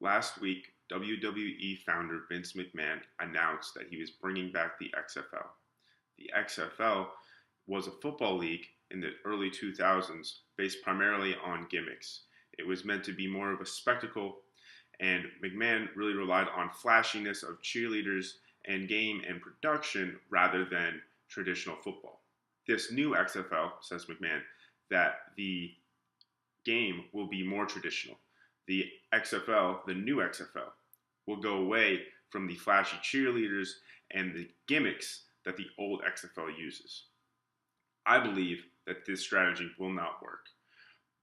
Last week, WWE founder Vince McMahon announced that he was bringing back the XFL. The XFL was a football league in the early 2000s based primarily on gimmicks. It was meant to be more of a spectacle, and McMahon really relied on flashiness of cheerleaders and game and production rather than traditional football. This new XFL, says McMahon, that the game will be more traditional. The XFL, the new XFL, will go away from the flashy cheerleaders and the gimmicks that the old XFL uses. I believe that this strategy will not work,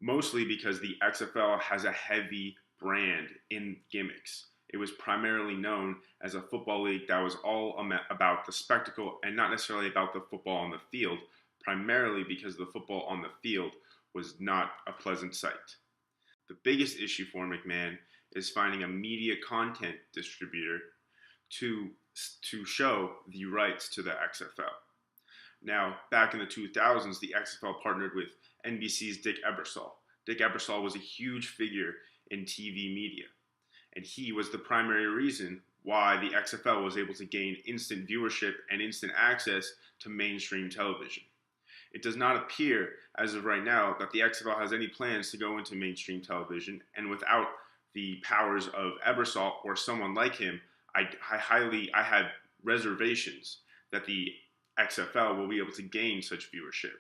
mostly because the XFL has a heavy brand in gimmicks. It was primarily known as a football league that was all about the spectacle and not necessarily about the football on the field, primarily because the football on the field was not a pleasant sight. The biggest issue for McMahon is finding a media content distributor to show the rights to the XFL. Now, back in the 2000s, the XFL partnered with NBC's Dick Ebersol. Dick Ebersol was a huge figure in TV media, and he was the primary reason why the XFL was able to gain instant viewership and instant access to mainstream television. It does not appear, as of right now, that the XFL has any plans to go into mainstream television, and without the powers of Ebersol or someone like him, I have reservations that the XFL will be able to gain such viewership.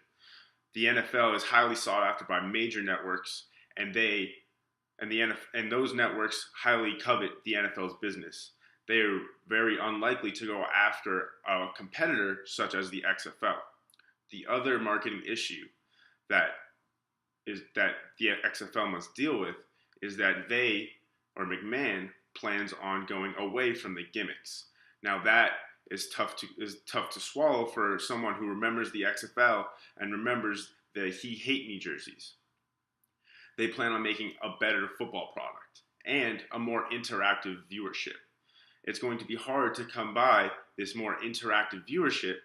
The NFL is highly sought after by major networks, and those networks highly covet the NFL's business. They are very unlikely to go after a competitor such as the XFL. The other marketing issue that the XFL must deal with is that McMahon plans on going away from the gimmicks. Now that is tough to swallow for someone who remembers the XFL and remembers the "He Hate Me" jerseys. They plan on making a better football product and a more interactive viewership. It's going to be hard to come by this more interactive viewership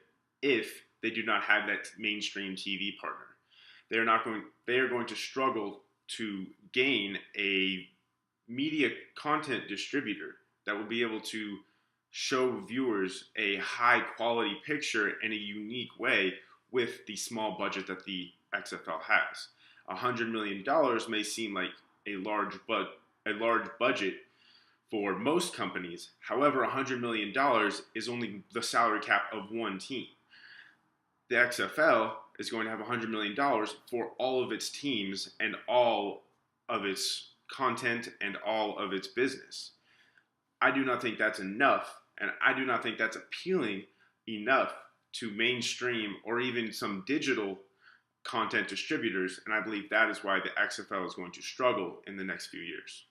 if they do not have that mainstream TV partner. They are going to struggle to gain a media content distributor that will be able to show viewers a high quality picture in a unique way with the small budget that the XFL has. $100 million may seem like a large budget for most companies. However, $100 million is only the salary cap of one team. The XFL is going to have $100 million for all of its teams and all of its content and all of its business. I do not think that's enough, and I do not think that's appealing enough to mainstream or even some digital content distributors, and I believe that is why the XFL is going to struggle in the next few years.